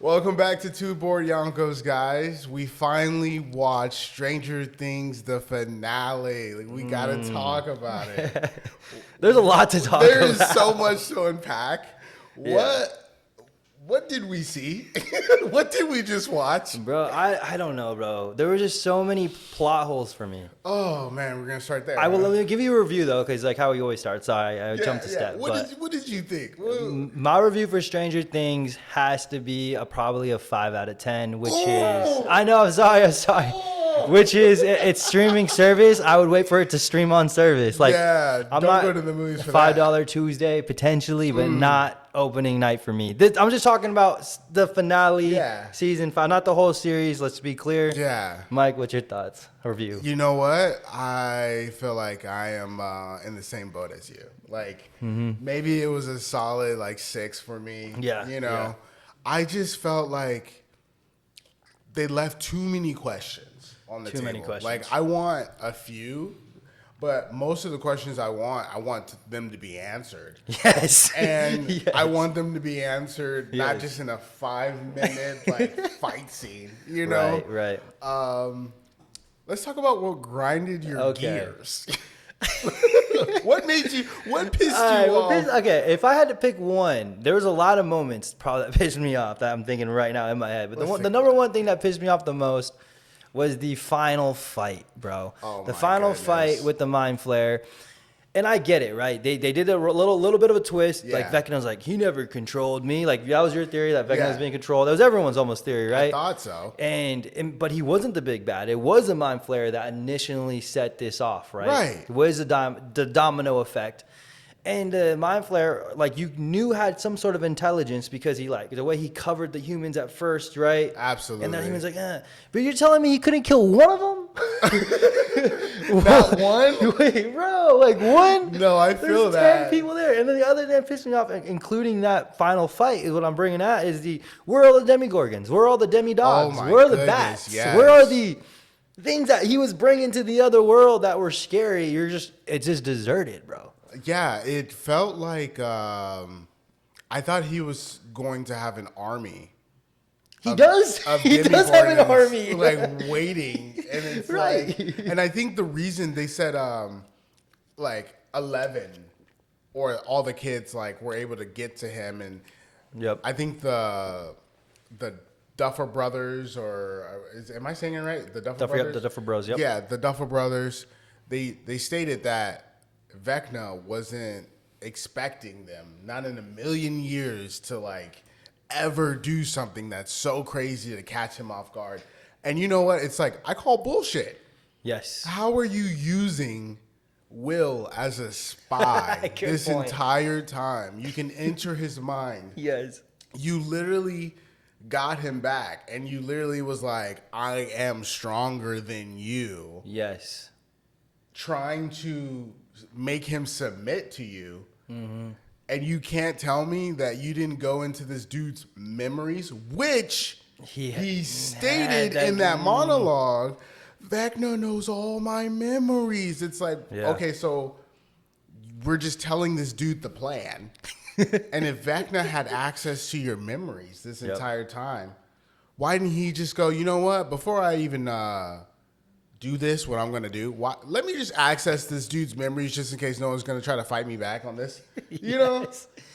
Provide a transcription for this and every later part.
Welcome back to Two Bored Yonkos, guys. We finally watched Stranger Things, the finale. Like, we got to talk about it. There's a lot to talk about. There is so much to unpack. What did we see? What did we just watch? Bro, I don't know, bro. There were just so many plot holes for me. Oh, man, we're going to start there. Let me give you a review, though, because like how we always start. Sorry, I jumped a step. What did you think? My review for Stranger Things has to be probably a 5 out of 10, which is... I know, I'm sorry. Which is, it's streaming service. I would wait for it to stream on service. Like, don't go to the movies for $5 that. Tuesday, potentially, but not opening night for me. I'm just talking about the finale, season 5, not the whole series. Let's be clear. Yeah. Mike, what's your thoughts? Review. You know what? I feel like I am in the same boat as you. Like, maybe it was a solid, 6 for me. Yeah. You know? Yeah. I just felt like they left too many questions on the table. Too many questions. Like, I want a few, but most of the questions I want them to be answered. Yes. And yes. I want them to be answered not just in a 5-minute fight scene, you know? Right. Let's talk about what grinded your gears. What pissed you off? Okay, if I had to pick one, there was a lot of moments probably that pissed me off that I'm thinking right now in my head. But the number one thing that pissed me off the most was the final fight, bro. The final fight with the mind flare. And I get it, right? They did a little bit of a twist. Yeah. Like, Vecna was like, he never controlled me. Like, that was your theory, that Vecna was being controlled. That was everyone's almost theory, right? I thought so. But he wasn't the big bad. It was a mind flare that initially set this off, right? Right. It was the domino effect. And the mind flare, like, you knew had some sort of intelligence because he, like, the way he covered the humans at first, right? Absolutely. And then he was like, But you're telling me he couldn't kill one of them? Not one? Wait, bro, like one? No, I feel There's that. 10 people there. And then the other thing that pissed me off, including that final fight, is what I'm bringing at, is where are all the demigorgons? Where are all the demidogs? Oh my where are the goodness, bats? yes. Where are the things that he was bringing to the other world that were scary? It's just deserted, bro. Yeah, it felt like I thought he was going to have an army. He does have an army. Like, waiting. And it's right. and I think the reason they said 11 or all the kids were able to get to him, and I think the Duffer Brothers, am I saying it right? The Duffer Brothers? The Duffer Bros, yep. Yeah, the Duffer Brothers, they stated that Vecna wasn't expecting them, not in a million years, to ever do something that's so crazy to catch him off guard. And you know what? It's I call bullshit. Yes. How are you using Will as a spy this entire time? You can enter his mind. Yes. You literally got him back, and you literally was like, I am stronger than you. Yes. Trying to make him submit to you. Mm-hmm. And you can't tell me that you didn't go into this dude's memories, which he stated in that monologue. Vecna knows all my memories. It's okay, so we're just telling this dude the plan. And if Vecna had access to your memories this entire time, why didn't he just go, you know what, before I even do this, what I'm going to do, let me just access this dude's memories just in case no one's going to try to fight me back on this. You know?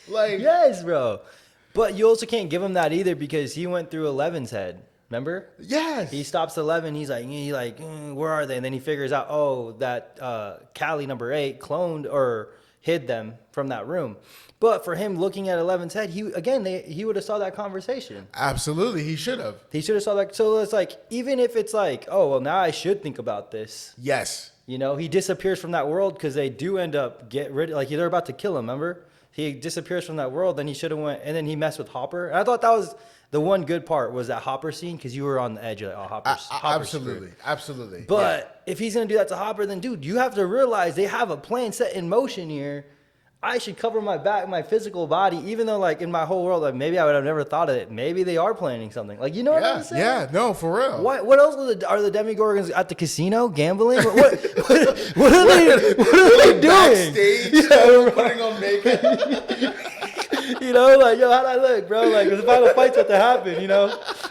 Yes, bro. But you also can't give him that either because he went through 11's head. Remember? Yes. He stops 11. He's like, where are they? And then he figures out, that Callie number 8 cloned or hid them from that room. But for him looking at 11's head, he would have saw that conversation. Absolutely, he should have. He should have saw that. So it's even if it's now I should think about this. Yes. He disappears from that world because they do end up they're about to kill him. Remember, he disappears from that world. Then he should have went, and then he messed with Hopper. And I thought that was the one good part was that Hopper scene because you were on the edge. You're like, Hopper's absolutely. But if he's gonna do that to Hopper, then dude, you have to realize they have a plan set in motion here. I should cover my back, my physical body, even though in my whole world, maybe I would have never thought of it. Maybe they are planning something. What I'm saying? Yeah, no, for real. What else are the demigorgons at the casino gambling? What are they doing? Backstage, putting on makeup. You know, like, yo, how do I look, bro? Like, the final fight's about to happen, you know?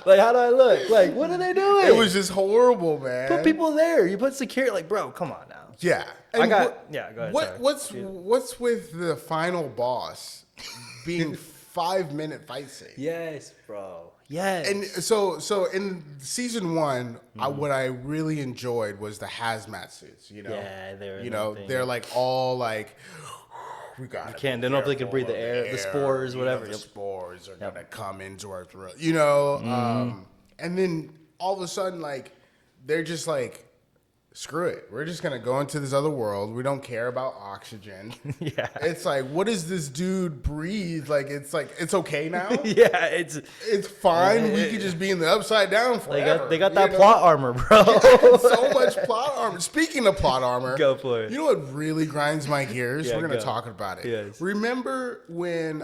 Like, how do I look? Like, what are they doing? It was just horrible, man. Put people there. You put security. Like, bro, come on now. Yeah. And go ahead. What's with the final boss being 5-minute fight scene? Yes, bro. Yes. And so in season 1, what I really enjoyed was the hazmat suits. You know, yeah, they're like all like, we got it. They don't think they can breathe the air, the spores, whatever. The spores are gonna come into our throat. You know, and then all of a sudden, like, they're just like, screw it. We're just going to go into this other world. We don't care about oxygen. Yeah. It's like, what does this dude breathe? Like, it's okay now? Yeah, it's fine. We could just be in the upside down forever. They got that plot armor, bro. Yeah, so much plot armor. Speaking of plot armor. Go for it. You know what really grinds my gears? Yeah, We're going to talk about it. Yes. Remember when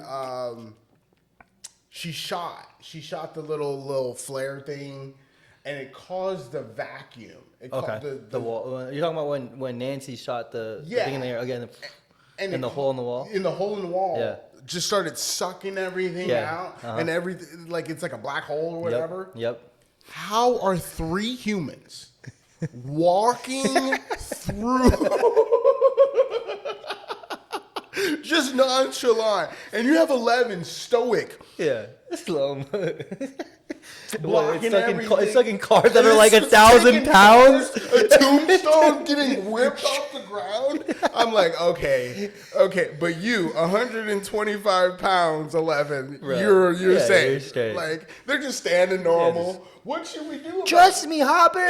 she shot the little flare thing, and it caused the vacuum. The wall. You're talking about when Nancy shot the thing in the air again, in the hole in the wall. In the hole in the wall. Yeah. Just started sucking everything out, and everything, like, it's like a black hole or whatever. Yep. How are 3 humans walking through? Just nonchalant, and you have 11 stoic. Yeah. Slow. Blocking it's stuck in cars that are like 1,000 pounds. A tombstone getting whipped off the ground. I'm like, okay, but you, 125 pounds, 11. Right. You're safe. Like, they're just standing normal. Yeah, what should we do? Trust me, Hopper.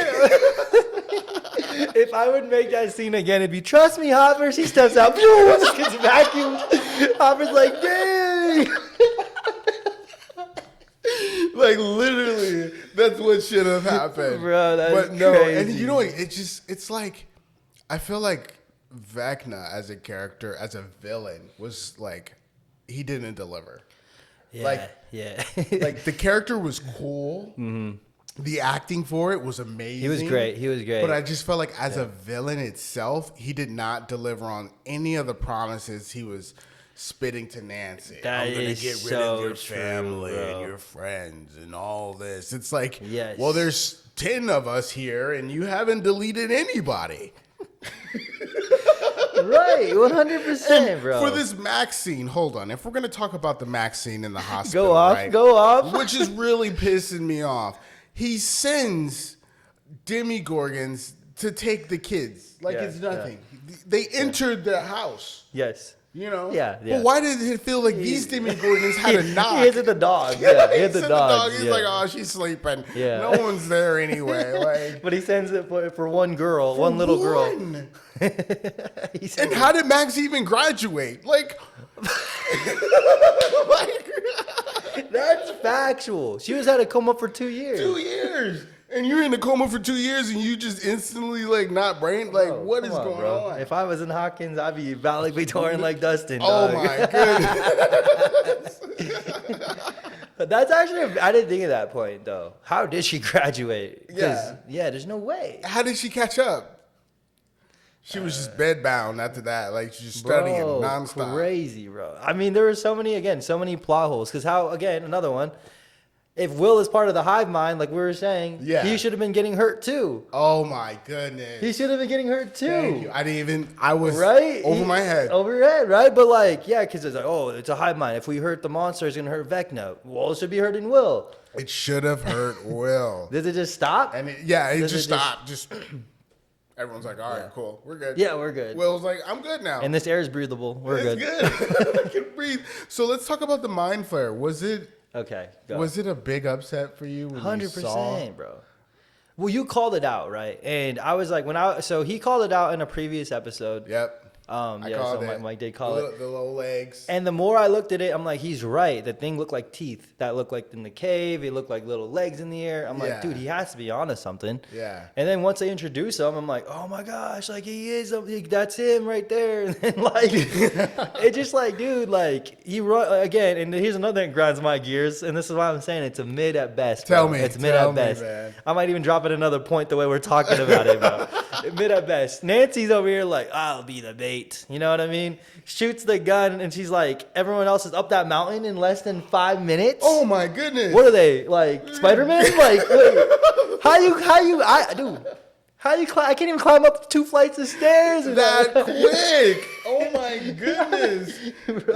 If I would make that scene again, it'd be, trust me, Hopper. She steps out, just gets vacuumed. Hopper's like, dang. Like, literally, that's what should have happened. Bro, that's crazy. And you know, it's like, I feel like Vecna as a character, as a villain, was like, he didn't deliver. Yeah, like, the character was cool. Mm-hmm. The acting for it was amazing. He was great. But I just felt like as a villain itself, he did not deliver on any of the promises he was spitting to Nancy. I'm going to get rid of your family and your friends and all this. It's like, well, there's 10 of us here and you haven't deleted anybody. Right, 100%, bro. For this Max scene, hold on. If we're going to talk about the Max scene in the hospital, go off. Which is really pissing me off. He sends Demogorgons to take the kids. Like, it's nothing. Yeah. They entered the house. Yes. You know? Yeah. But why did it feel like these Demogorgons had a knock? He hit the dog. Yeah, he hit the dog. He's like, oh, she's sleeping. Yeah. No one's there anyway. Like, but he sends it for one girl, one little girl. And how did Max even graduate? Like, that's factual. She was had a coma for 2 years. 2 years. And you're in a coma for 2 years and you just instantly, like, not brain. Like, what is going on? If I was in Hawkins, I'd be valedictorian like Dustin. Oh, my goodness. That's actually, I didn't think of that point, though. How did she graduate? Yeah, there's no way. How did she catch up? She was just bedbound after that. Like, she's just studying nonstop. Crazy, bro. I mean, there were so many plot holes. Because another one, if Will is part of the hive mind, like we were saying, he should have been getting hurt too. Oh, my goodness. He should have been getting hurt too. Thank you. I was over my head. Over your head, right? But like, because it's like, oh, it's a hive mind. If we hurt the monster, it's going to hurt Vecna. Well, it should be hurting Will. It should have hurt Will. Did it just stop? And it just stopped. Just... Everyone's like, all right, cool. We're good. Yeah, we're good. Will's like, I'm good now. And this air is breathable. We're good. It's good. I can breathe. So let's talk about the mind flare. Was it a big upset for you when 100%, you saw? Bro. Well, you called it out, right? And I was like, so he called it out in a previous episode. Yep. I called it. Mike did call it. The low legs. And the more I looked at it, I'm like, he's right. The thing looked like teeth that looked like in the cave. It looked like little legs in the air. I'm like, dude, he has to be onto something. Yeah. And then once they introduce him, I'm like, oh my gosh, like he is. That's him right there. And then like, it's just like, dude, like he run again. And here's another thing that grinds my gears. And this is why I'm saying it's a mid at best. Bro. Tell me. It's mid at best. Man. I might even drop it another point the way we're talking about it, bro. Mid at best. Nancy's over here like, I'll be the baby. 8. You know what I mean? Shoots the gun, and she's like, everyone else is up that mountain in less than 5 minutes. Oh my goodness! What are they, like Spider-Man? Like, how you climb? I can't even climb up 2 flights of stairs. That quick! Oh my goodness!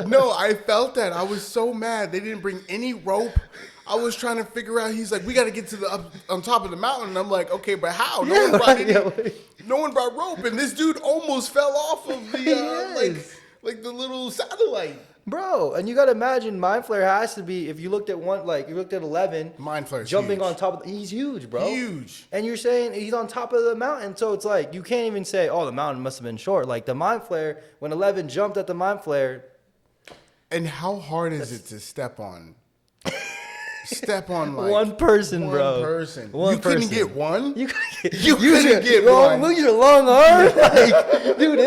No, I felt that. I was so mad. They didn't bring any rope. I was trying to figure out. He's like, we got to get to the up on top of the mountain. And I'm like, okay, but how? No one brought rope, and this dude almost fell off of the like the little satellite. Bro, and you got to imagine Mind Flayer has to be, if you looked at you looked at 11. Mind Flayer's jumping huge. on top of, he's huge, bro. Huge. And you're saying he's on top of the mountain, so it's like, you can't even say, oh, the mountain must have been short. Like the Mind Flayer, when 11 jumped at the Mind Flayer. And how hard is it to step on? Step on like one person, bro. One person. One you person. Couldn't get one? You couldn't get one. Look at your long arm. Like, dude,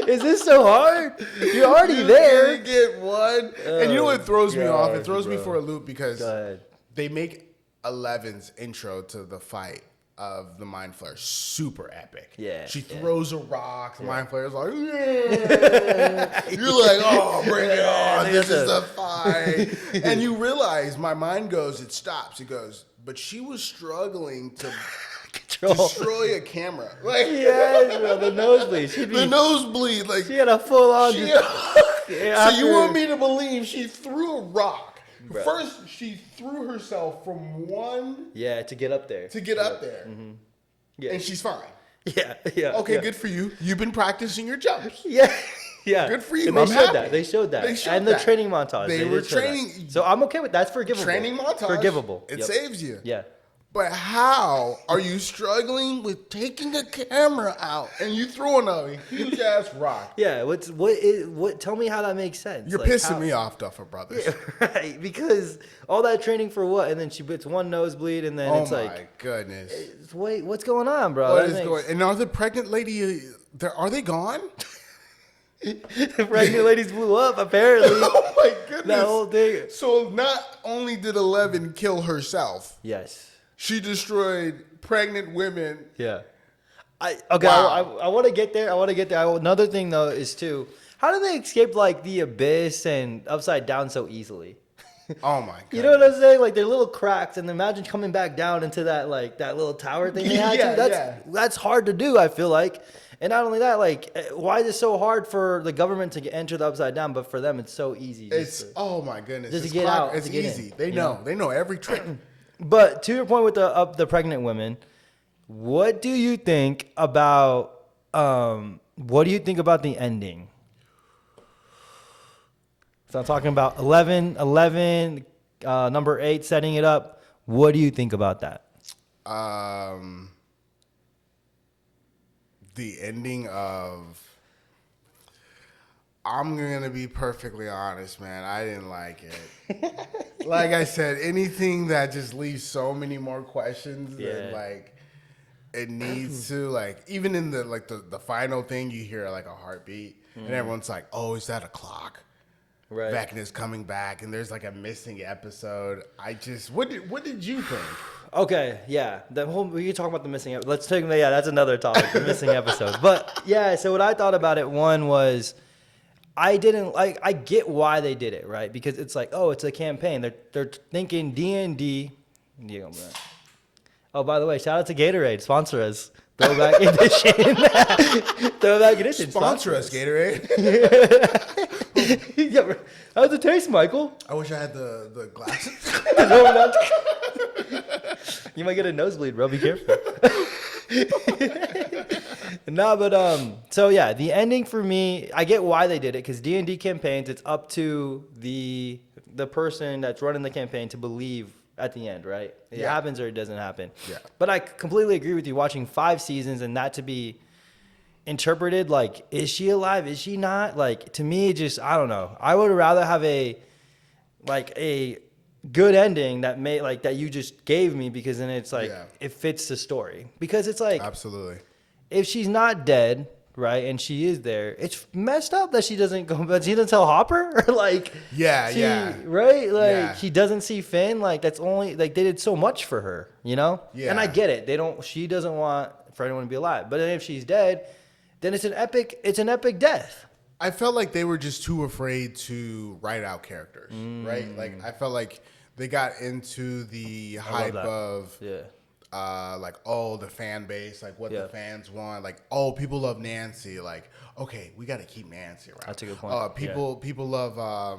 is this so hard? You're already there. You get one. And you know what throws me off? It throws me for a loop because they make 11's intro to the fight of the Mind Flayer super epic. Yeah. She throws a rock. The Mind Flayer's like, yeah. You're like, oh, bring it on. This is the fight. And you realize my mind goes, it stops. It goes, but she was struggling to destroy a camera. Like, yes, bro, the nosebleed. The nosebleed. Like, she had a full on. So you want me to believe she threw a rock. Bro. First, she threw herself from one. Yeah, to get up there. Mm-hmm. Yeah. And she's fine. Yeah. Okay, good for you. You've been practicing your jumps. Yeah. Good for you. And they showed that. And the training montage. They were training. So I'm okay with that. That's forgivable. Training montage. Forgivable. It saves you. Yeah. But how are you struggling with taking a camera out and you throwing a huge ass rock? Yeah, tell me how that makes sense. You're pissing me off, Duffer Brothers. Yeah, right, because all that training for what? And then she gets one nosebleed and then it's like, oh my goodness. Wait, what's going on, bro? What is going on? And are the pregnant lady, are they gone? The pregnant ladies blew up, apparently. Oh my goodness. That whole thing. So not only did 11 kill herself. Yes. She destroyed pregnant women. Yeah. I want to get there. Another thing, though, is, too, how do they escape, like, the abyss and upside down so easily? Oh, my God. You know what I'm saying? Like, they're little cracks, and imagine coming back down into that, like, that little tower thing they had to. That's hard to do, I feel like. And not only that, like, why is it so hard for the government to enter the upside down, but for them it's so easy? Oh, my goodness. Just to get out. It's easy. They know. They know every trick. But to your point with the pregnant women, what do you think about the ending? So I'm talking about 11, number 8, setting it up. What do you think about that? The ending of... I'm going to be perfectly honest, man. I didn't like it. Like I said, anything that just leaves so many more questions than, like, it needs to. Like, even in the final thing, you hear, like, a heartbeat. And everyone's like, oh, is that a clock? Right. Vecna's coming back, and there's, like, a missing episode. What did you think? Okay, yeah. We can talk about the missing episode. Let's take, that's another topic, the missing episode. But, yeah, so what I thought about it, one was... I get why they did it, right? Because it's like, oh, it's a campaign. They're thinking D&D. Oh, by the way, shout out to Gatorade. Sponsor us. Throwback edition. Throwback edition. Sponsor us, Gatorade. Yeah, how's it taste, Michael? I wish I had the glasses. You might get a nosebleed, bro. Be careful. No, but so yeah, the ending for me, I get why they did it, because D&D campaigns, it's up to the person that's running the campaign to believe at the end, right? It happens or it doesn't happen. Yeah. But I completely agree with you. Watching 5 seasons and that to be interpreted like, is she alive? Is she not? Like, to me, just, I don't know. I would rather have a good ending that you just gave me, because then it's like, it fits the story. Because it's like, absolutely. If she's not dead, right, and she is there, it's messed up that she doesn't go, but she doesn't tell Hopper, or like, right, like he doesn't see Finn, like that's only like they did so much for her, you know, and I get it, she doesn't want for anyone to be alive, but then if she's dead, then it's an epic death. I felt like they were just too afraid to write out characters, right? Like, I felt like they got into the hype of, like, oh, the fan base, like what the fans want, like, oh, people love Nancy, like, okay, we got to keep Nancy around. That's a good point. People love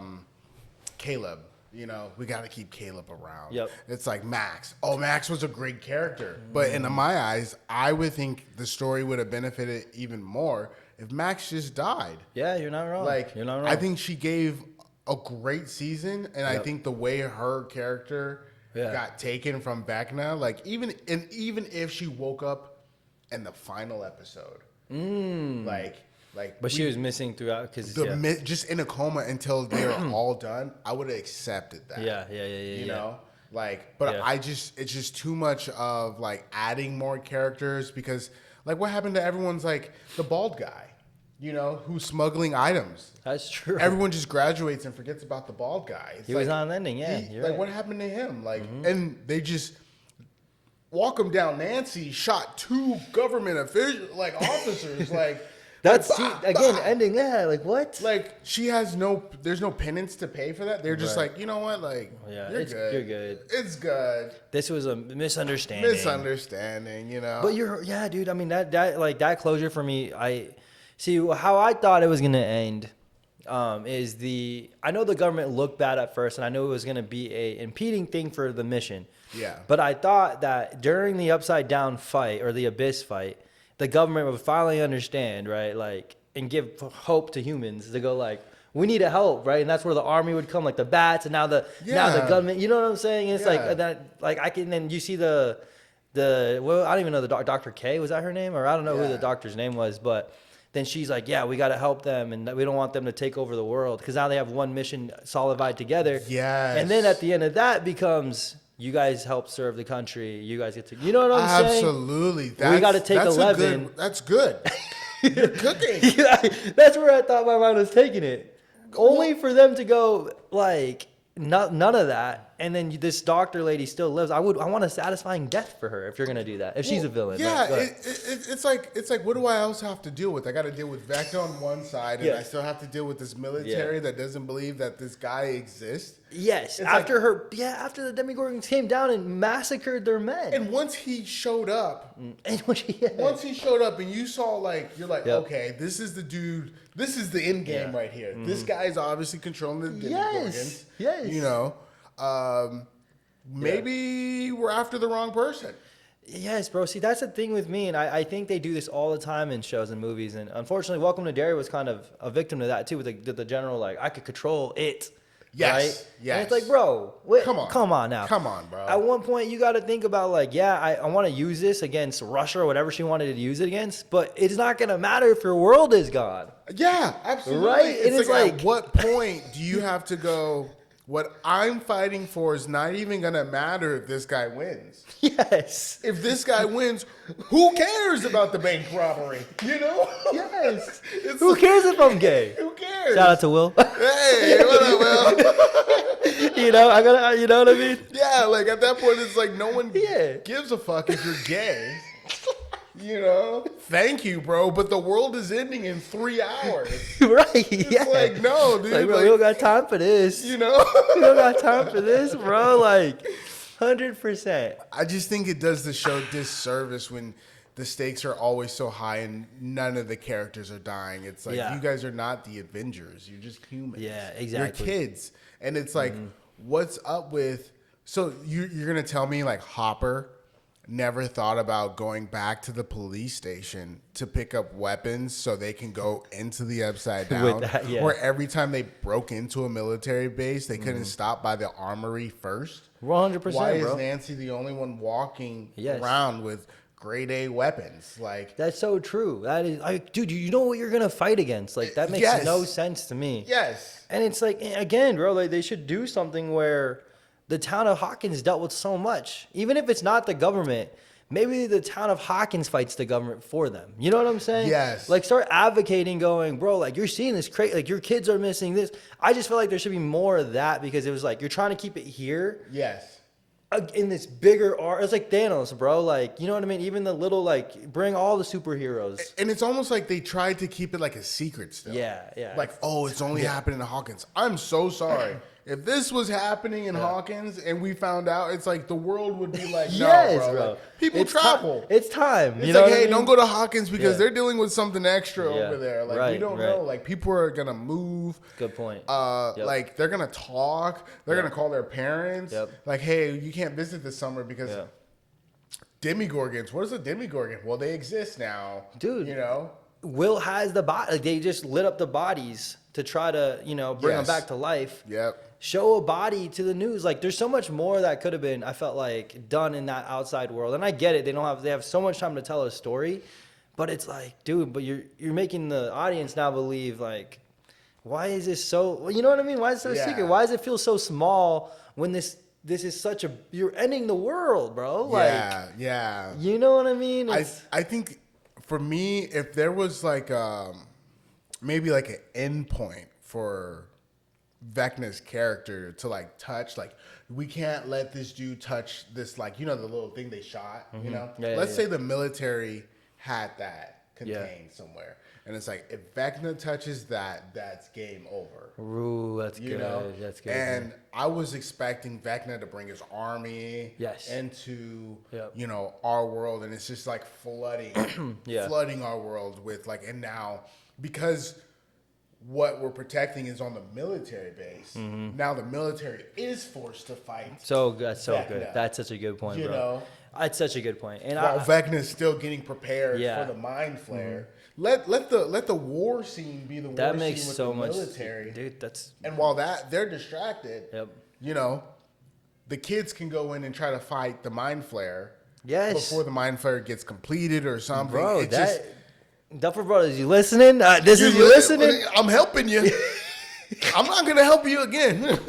Caleb. You know, we got to keep Caleb around. Yep. It's like Max. Oh, Max was a great character. But in my eyes, I would think the story would have benefited even more if Max just died. Yeah, you're not wrong. Like, you're not wrong. I think she gave a great season, and I think the way her character got taken from Vecna, like even if she woke up in the final episode, but she was missing throughout because just in a coma until they were all done. I would have accepted that. Yeah. You know, like, but it's just too much of like adding more characters because like what happened to everyone's like the bald guy, you know, who's smuggling items. That's true. Everyone just graduates and forgets about the bald guy. He was on ending, like what happened to him? Like, and they just walk him down. Nancy shot 2 government officials, like officers, like. That's ending. Yeah, like what? Like she has there's no penance to pay for that. They're just like, you know what? Like, you're good. It's good. This was a misunderstanding. You know. But dude. I mean that closure for me. I see how I thought it was gonna end. Is I know the government looked bad at first, and I knew it was gonna be a impeding thing for the mission. Yeah. But I thought that during the Upside Down fight or the Abyss fight, the government would finally understand, right? Like, and give hope to humans to go like, we need help, right? And that's where the army would come, like the bats, and now the government. You know what I'm saying? And it's like that. Like I can then you see the well, I don't even know the Dr. K, was that her name, or I don't know who the doctor's name was, but then she's like, yeah, we got to help them, and we don't want them to take over the world because now they have one mission solidified together. Yes. And then at the end of that becomes, you guys help serve the country. You guys get to, you know what I'm saying? Absolutely. We got to take 11. That's good. You're cooking. That's where I thought my mind was taking it. Only for them to go like, none of that. And then this doctor lady still lives. I want a satisfying death for her if you're gonna do that. If she's a villain, yeah. It's like what do I else have to deal with? I got to deal with Vecna on one side, and I still have to deal with this military that doesn't believe that this guy exists. Yes. After the Demogorgons came down and massacred their men. And once he showed up, and you saw like okay, this is the dude. This is the end game right here. Mm-hmm. This guy is obviously controlling the Demogorgons. Yes. You know. Maybe we're after the wrong person. Yes, bro. See, that's the thing with me, and I think they do this all the time in shows and movies. And unfortunately, Welcome to Derry was kind of a victim to that too, with the general like, I could control it. Yes. Right? Yes. And it's like, bro, come on now. Come on, bro. At one point, you got to think about like, I want to use this against Russia or whatever she wanted to use it against, but it's not gonna matter if your world is gone. Yeah, absolutely. Right? And it's like, at what point do you have to go? What I'm fighting for is not even going to matter if this guy wins. Yes. If this guy wins, who cares about the bank robbery? You know? Yes. Who cares if I'm gay? Who cares? Shout out to Will. Hey, what up, Will? You know what I mean? Yeah, like at that point, it's like no one gives a fuck if you're gay. You know, thank you, bro. But the world is ending in 3 hours. Right? It's like, no, dude. Like, bro, we don't got time for this. You know, we don't got time for this, bro. Like, 100%. I just think it does the show disservice when the stakes are always so high and none of the characters are dying. It's like you guys are not the Avengers. You're just humans. Yeah, exactly. You're kids, and it's like, what's up with? So you're gonna tell me like Hopper never thought about going back to the police station to pick up weapons so they can go into the Upside Down? Or every time they broke into a military base, they couldn't stop by the armory first? 100%, Why bro. is Nancy the only one walking around with grade A weapons? Like, that's so true. That is, like, dude, you know what you're gonna fight against? Like, that makes no sense to me. Yes. And it's like, again, bro, like they should do something where the town of Hawkins dealt with so much. Even if it's not the government, maybe the town of Hawkins fights the government for them. You know what I'm saying? Yes. Like, start advocating, going, bro, like, you're seeing this crazy, like, your kids are missing this. I just feel like there should be more of that because it was like, you're trying to keep it here. Yes. in this bigger art. It's like Thanos, bro. Like, you know what I mean? Even the little, like, bring all the superheroes. And it's almost like they tried to keep it like a secret still. Yeah. Like, oh, it's only happening in Hawkins. I'm so sorry. If this was happening in Hawkins and we found out, it's like the world would be like, no, yes, bro. bro. Like, people travel. It's time. It's you know like, what I hey, mean? don't go to Hawkins because they're dealing with something extra over there. Like, we don't know. Like, people are going to move. Good point. Like, they're going to talk. They're going to call their parents. Yep. Like, hey, you can't visit this summer because Demigorgons. What is a Demigorgon? Well, they exist now. Dude. You know? Will has the body. Like, they just lit up the bodies to try to, bring them back to life. Yep. Show a body to the news. Like, there's so much more that could have been, I felt like, done in that outside world. And I get it. They have so much time to tell a story. But it's like, dude, but you're making the audience now believe, like, why is this so, you know what I mean? Why is it so secret? Why does it feel so small when this is such a, you're ending the world, bro? Like, yeah. You know what I mean? I think for me, if there was like maybe like an end point for Vecna's character to like touch, like, we can't let this dude touch this, like, the little thing they shot, let's say the military had that contained somewhere, and it's like, if Vecna touches that, that's game over. Ooh, that's good. That's good. And I was expecting Vecna to bring his army into our world, and it's just like flooding flooding our world with, like, and now because what we're protecting is on the military base. Now the military is forced to fight. That's so good. That's such a good point, bro. know? That's such a good point. And while Vecna is still getting prepared for the mind flare. Let the war scene be the war that scene makes with so the much, military. Dude, and while they're distracted, yep. The kids can go in and try to fight the mind flare. Yes. Before the mind flare gets completed or something. Bro, Duffer Brothers, you listening? You listening? I'm helping you. I'm not going to help you again.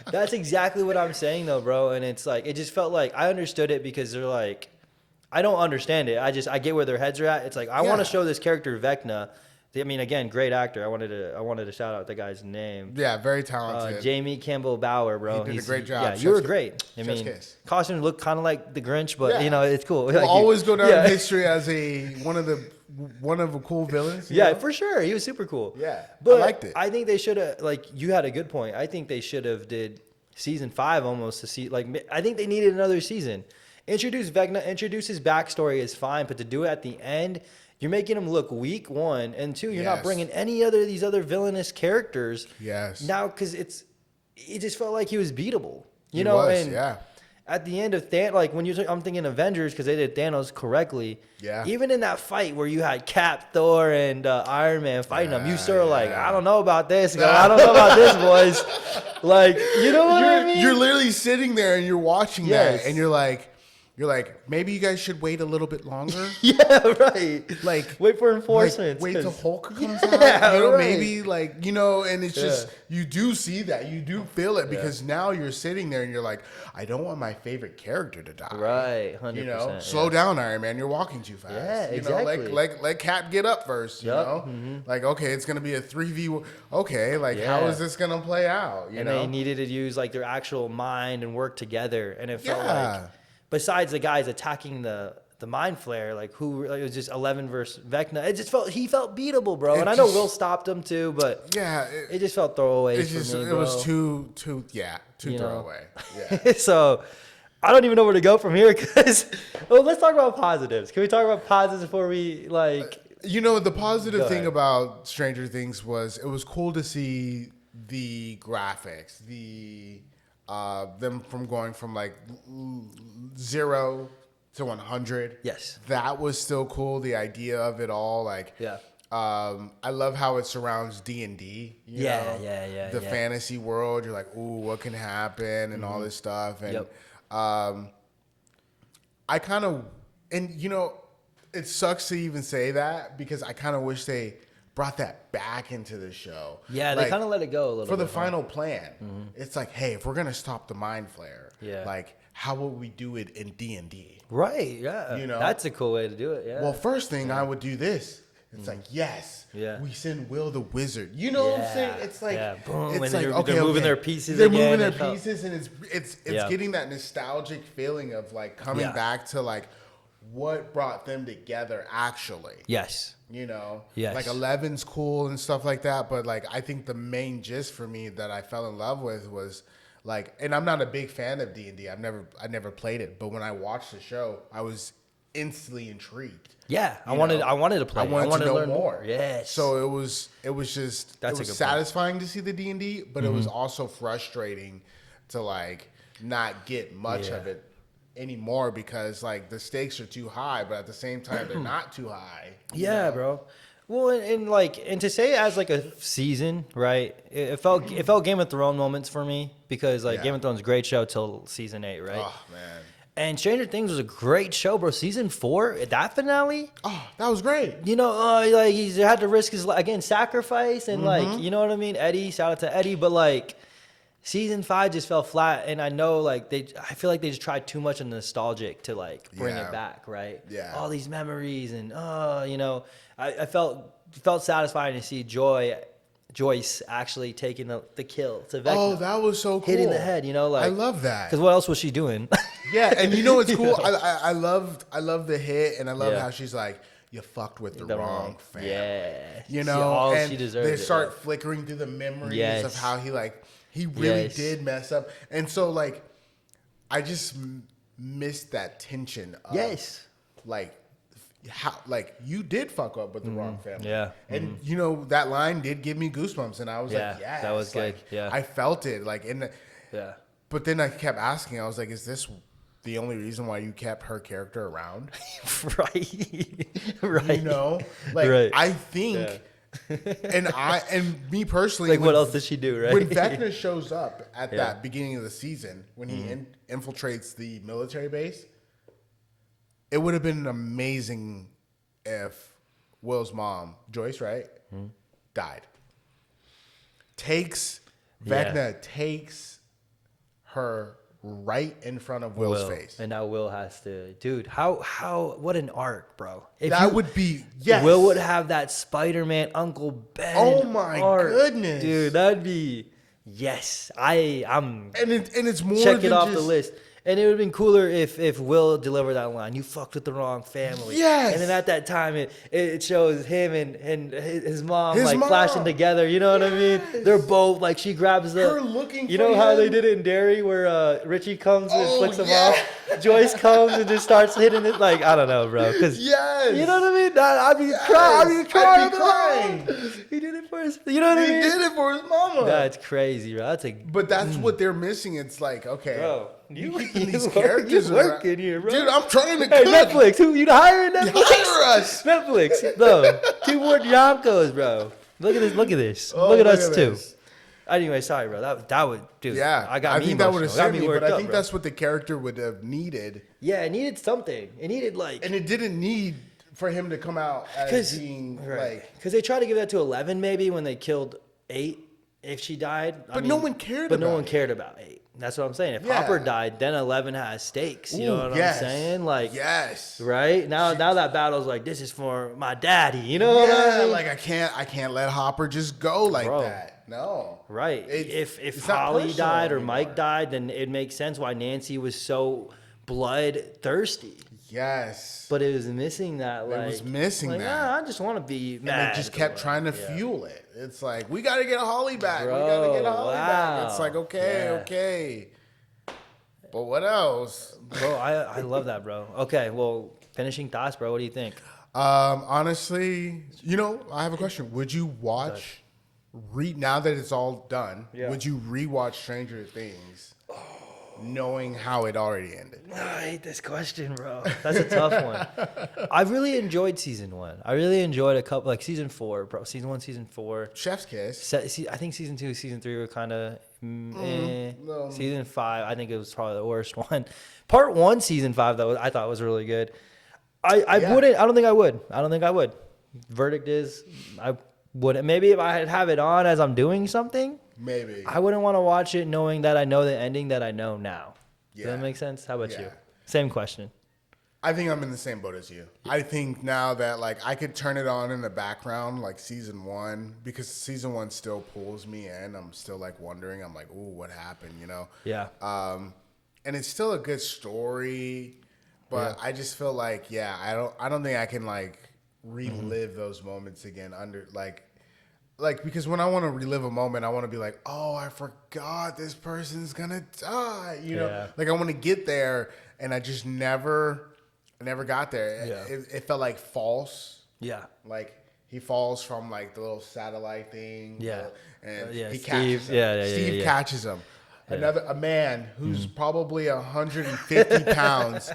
That's exactly what I'm saying, though, bro. And it's like, it just felt like I understood it because they're like, I don't understand it. I get where their heads are at. It's like, I want to show this character Vecna. I mean, again, great actor. I wanted to shout out the guy's name. Yeah, very talented. Jamie Campbell Bower, bro. He did a great job. Yeah, you were great. I mean, costumes look kind of like the Grinch, but it's cool. We'll always go down in history as one of the cool villains. Yeah, for sure. He was super cool. Yeah, but I liked it. I think they should have, like, you had a good point. I think they should have did season 5 almost to see, like, I think they needed another season. Introduce Vecna, introduce his backstory is fine, but to do it at the end, you're making him look weak, 1, and 2, you're not bringing any other of these other villainous characters. Yes. Now, because it just felt like he was beatable. He was, At the end of like when I'm thinking Avengers because they did Thanos correctly. Yeah. Even in that fight where you had Cap, Thor, and Iron Man fighting them, you sort of like, I don't know about this. I don't know about this, boys. Like, you know what I mean? You're literally sitting there and you're watching that, and you're like, maybe you guys should wait a little bit longer. Yeah, right. Like, wait for enforcements. Wait till Hulk comes out. Maybe and it's just, you do see that. You do feel it because now you're sitting there and you're like, I don't want my favorite character to die. Right, 100%. Slow down, Iron Man. You're walking too fast. Yeah, exactly. Let Cap get up first, you know? Like, okay, it's going to be a 3v1. Okay, how is this going to play out? You know? They needed to use, like, their actual mind and work together. And it felt like, besides the guys attacking the mind flare, it was just 11 versus Vecna. He felt beatable, bro. And I know Will stopped him too, but it just felt throwaway. It was too throwaway. Yeah. So I don't even know where to go from here because let's talk about positives. Can we talk about positives before we the positive thing about Stranger Things was it was cool to see the graphics, them from going from 0 to 100. Yes, that was still cool. The idea of it all, I love how it surrounds D&D. The fantasy world. You're like, ooh, what can happen and all this stuff. And I kind of, it sucks to even say that because I kind of wish they brought that back into the show. Yeah, they kind of let it go a little bit. For the final plan. It's like, hey, if we're going to stop the mind flare, how will we do it in D&D? Right, yeah. That's a cool way to do it, yeah. Well, first thing I would do this. It's like, yes, Yeah. we send Will the wizard. You know what I'm saying? It's like, boom, it's and like, they're moving their pieces. They're again. moving their pieces, and it's Yeah. getting that nostalgic feeling of like coming back to like what brought them together actually. Yes. You know, Yes. like 11's cool and stuff like that, but like I think the main gist for me that I fell in love with was like, and I'm not a big fan of D&D. I never played it, but when I watched the show, I was instantly intrigued. Yeah, I wanted to play. I wanted to know learn more. Yes. So it was just it was satisfying to see the D&D, but it was also frustrating to like not get much of it anymore because like the stakes are too high, but at the same time they're not too high. Yeah, bro. Well, and to say it as like a season, right? It felt Game of Thrones moments for me because like Game of Thrones great show till season 8, right? Oh man. And Stranger Things was a great show, bro. Season 4, that finale. Oh, that was great. You know, like he had to risk his sacrifice and like you know what I mean. Eddie, shout out to Eddie, but like season 5 just fell flat, and I know like I feel like they just tried too much on nostalgic to like bring it back, right? Yeah. All these memories and you know, I felt satisfying to see Joyce actually taking the kill to Vecna. Oh, that was so cool. Hitting the head, you know, like I love that. Because what else was she doing? Yeah, and you know what's cool? I love the hit, and I love how she's like, you fucked with the wrong family. Yeah. You know, and she deserved they start flickering through the memories of how he really did mess up. And so like I just missed that tension of like how like you did fuck up with the wrong family. Yeah. And you know that line did give me goosebumps, and I was like, yeah, that was good. Like, I felt it like in the But then I kept asking, I was like, is this the only reason why you kept her character around? Right. You know? Like I think and me personally, like what else did she do, right? When Vecna shows up at that beginning of the season, when he infiltrates the military base, it would have been amazing if Will's mom, Joyce, right, died. Vecna takes her right in front of Will's face. And now Will has to, dude, what an arc, bro. Would be, yes. Will would have that Spider-Man Uncle Ben. Oh my goodness. Dude, that'd be, yes. I'm. And it's more check than it off just, the list. And it would have been cooler if Will delivered that line. You fucked with the wrong family. Yes. And then at that time, it shows him and his mom flashing together. You know what I mean? They're both like she grabs her looking. You know how they did it in Derry where Richie comes and flicks him off. Joyce comes and just starts hitting it like I don't know, bro. Cause you know what I mean? I'd be crying. He did it for his. You know what I mean? He did it for his mama. That's crazy, bro. But that's what they're missing. It's like okay, bro. These characters you working here, bro. Dude, I'm trying to cook. Netflix, who you hiring Netflix? Hire us. Netflix, bro. Two Bored Yonkos, bro. Look at this. Oh, look at us too. Anyway, sorry, bro. That would, dude. Yeah, I think that would have saved me, but I think that's what the character would have needed. Yeah, it needed something. It needed like, and it didn't need for him to come out as being like, because they tried to give that to 11 maybe when they killed 8 if she died. But no one cared. But no one cared about 8. That's what I'm saying. If Hopper died, then 11 has stakes. You know what I'm saying? Like, right now that battle's like, this is for my daddy. You know what I mean? Like I can't let Hopper just go like that. No, right. If Holly died or Mike died, then it makes sense why Nancy was so bloodthirsty. Yes, but it was missing that. Like, it was missing that. Yeah, I just want to be mad. And they just kept trying to fuel it. It's like we got to get a Holly back. Bro, we got to get a Holly back. It's like okay. But what else? Bro, I love that, bro. Okay, well, finishing thoughts, bro. What do you think? Honestly, I have a question. Would you watch? Now that it's all done, would you rewatch Stranger Things, knowing how it already ended? I hate this question, bro. That's a tough one. I really enjoyed season 1. I really enjoyed a couple, like season 4, bro. Season 1, season 4. Chef's kiss. I think season 2, season 3 were kind of. Season 5, I think it was probably the worst one. Part 1, season 5, though, I thought was really good. I don't think I would. Verdict is, I wouldn't. Maybe if I have it on as I'm doing something, maybe I wouldn't want to watch it knowing that I know the ending that I know now. Does that make sense? How about you? Same question. I think I'm in the same boat as you. I think now that like I could turn it on in the background like season 1 because season 1 still pulls me in. I'm still like wondering. I'm like, ooh, what happened? You know? Yeah. And it's still a good story, but I just feel like I don't think I can like relive those moments again under like because when I want to relive a moment, I want to be like, oh, I forgot this person's gonna die. You know, like I want to get there, and I just never got there. Yeah. It felt like false. Yeah. Like he falls from like the little satellite thing. Yeah. And he Steve. catches him. Yeah. Steve catches him. Yeah. A man who's probably 150 pounds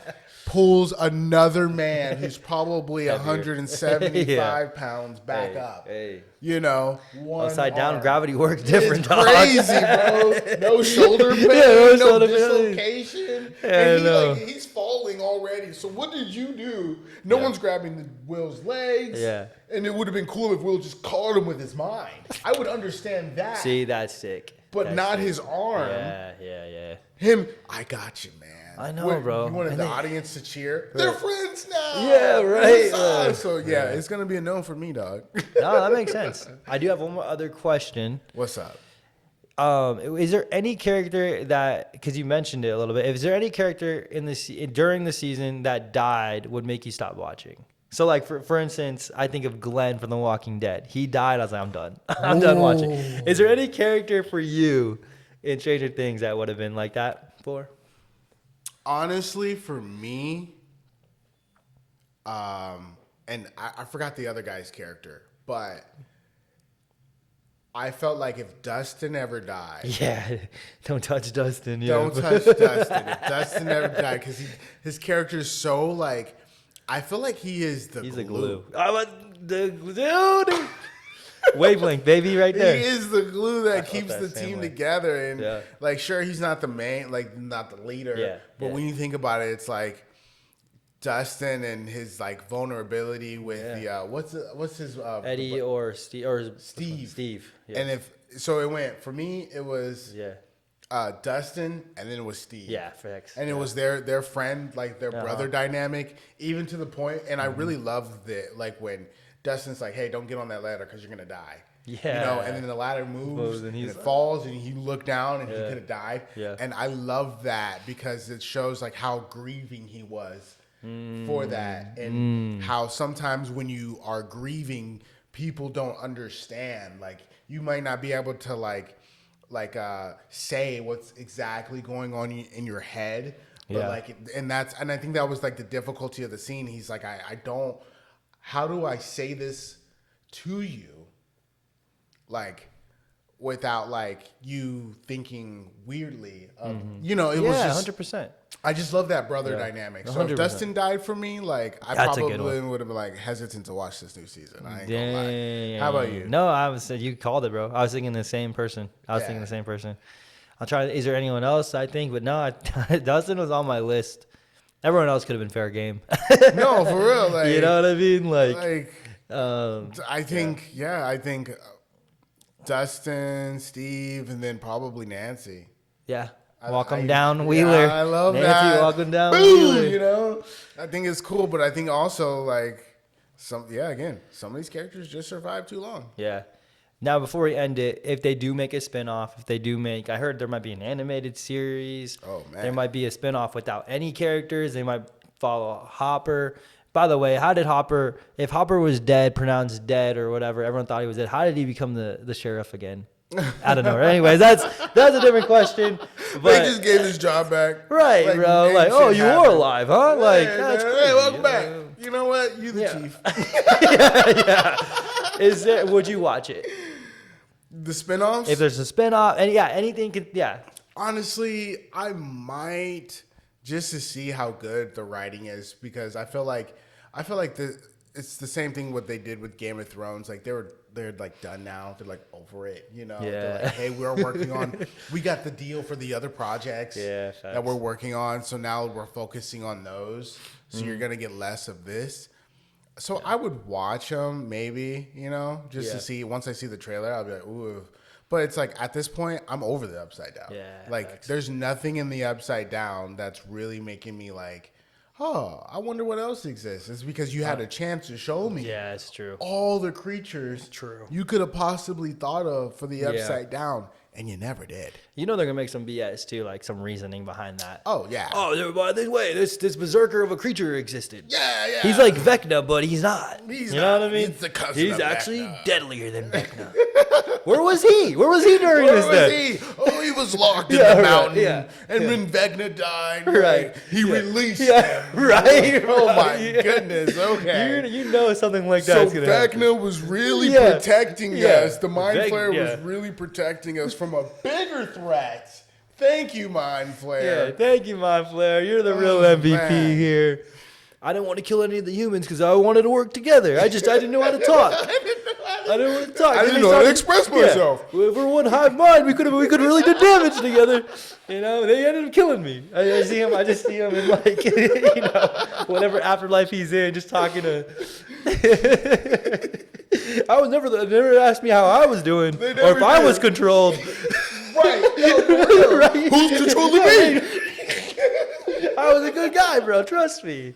pulls another man who's probably 175 pounds back up. Hey. You know, upside down gravity works different. It's crazy, bro. No shoulder pain, no dislocation. And he's falling already. So what did you do? No one's grabbing Will's legs. Yeah. And it would have been cool if Will just caught him with his mind. I would understand that. See, that's sick. But that's not sick. his arm. Yeah. Him, I got you, man. I know, bro. You wanted the audience to cheer. They're friends now. Yeah, right. So it's gonna be a no for me, dog. No, that makes sense. I do have one more other question. What's up? Is there any character that, because you mentioned it a little bit, is there any character during the season that died would make you stop watching? So, like, for instance, I think of Glenn from The Walking Dead. He died. I was like, I'm done. I'm done watching. Is there any character for you in Stranger Things that would have been like that for? Honestly, for me, and I forgot the other guy's character, but I felt like if Dustin ever died. Yeah, don't touch Dustin. Yeah. Don't touch Dustin. If Dustin ever died, because his character is so, like, I feel like he's the glue. I want the dude. Wavelength, baby, right there. He is the glue that keeps the team together. And, like, sure, he's not the main, like, not the leader. Yeah. But when you think about it, it's like Dustin and his, like, vulnerability with the, what's his... Eddie or Steve. Steve. Yeah. And it went, for me, it was... Dustin, and then it was Steve. Yeah, facts. And it was their friend, like their brother dynamic, even to the point. And I really loved it, like when Dustin's like, "Hey, don't get on that ladder because you're gonna die." Yeah. You know, and then the ladder moves and it falls, and you look down, and he could have died. Yeah. And I love that because it shows like how grieving he was for that, and how sometimes when you are grieving, people don't understand. Like you might not be able to like say what's exactly going on in your head, but and I think that was like the difficulty of the scene. He's like, I don't, how do I say this to you, like without like you thinking weirdly of, you know, it was just 100%. I just love that brother dynamic. So 100%. If Dustin died for me, like I probably would have been like hesitant to watch this new season. I ain't gonna lie. How about you? No, you called it, bro. I was thinking the same person. I'll try. Is there anyone else? I think, but no, Dustin was on my list. Everyone else could have been fair game. No, for real. Like, you know what I mean? I think Dustin, Steve, and then probably Nancy. Yeah. Walk them down, Wheeler. Yeah, I love Nancy, that. walk them down, Boom, Wheeler. You know, I think it's cool, but I think also like some of these characters just survive too long. Yeah. Now, before we end it, if they do make a spinoff, I heard there might be an animated series. Oh man, there might be a spinoff without any characters. They might follow Hopper. By the way, how did if Hopper was dead, pronounced dead or whatever, everyone thought he was dead, how did he become the sheriff again? I don't know. Anyways, that's a different question. But they just gave his job back. Right, like, bro. Like, oh, you were alive, huh? Like, that's crazy. Hey, welcome back. You know what? You the chief. Yeah. Would you watch it? The spinoffs? If there's a spinoff, and anything could, Honestly, I might just to see how good the writing is, because I feel like it's the same thing what they did with Game of Thrones. Like they're like done now. They're like over it, you know. Yeah. They're like, hey, we're working on. We got the deal for the other projects that we're working on, so now we're focusing on those. So you're gonna get less of this. So I would watch them maybe, you know, just to see. Once I see the trailer, I'll be like, ooh. But it's like at this point, I'm over the Upside Down. Yeah. Like there's nothing in the Upside Down that's really making me like, I wonder what else exists. It's because you had a chance to show me. Yeah, it's true. All the creatures you could have possibly thought of for the Upside Down, and you never did. You know they're gonna make some BS too, like some reasoning behind that. Oh yeah. Oh, by this way, this berserker of a creature existed. Yeah. He's like Vecna, but he's not. He's you not. know what I mean? He's the cousin He's of actually Vecna. deadlier than Vecna. Where was he? Where was he during this then? Oh, he was locked in the mountain. Yeah. And when Vecna died, Right. he released Yeah. him. Right. Oh my goodness. Okay. You know something like So that's gonna happen. Vecna was really Yeah. protecting Yeah. us. The Mind Flayer Yeah. was really protecting us from a bigger threat. Thank you, Mind Yeah, Flayer. thank you, Mind Flayer. You're the real MVP man. here. I didn't want to kill any of the humans because I wanted to work together. I didn't know how to talk. I didn't want to talk. I didn't know how to express myself. Yeah. Well, if we're one hive mind, we could really do damage together. You know, they ended up killing me. I just see him in like, you know, whatever afterlife he's in, just talking to. I was never asked me how I was doing or if I was controlled. Right. Right. Who's controlling me? I was a good guy, bro. Trust me.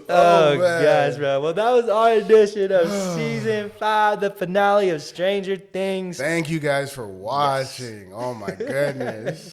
Oh, man. Gosh, bro. Well, that was our edition of season 5, the finale of Stranger Things. Thank you guys for watching. Oh my goodness.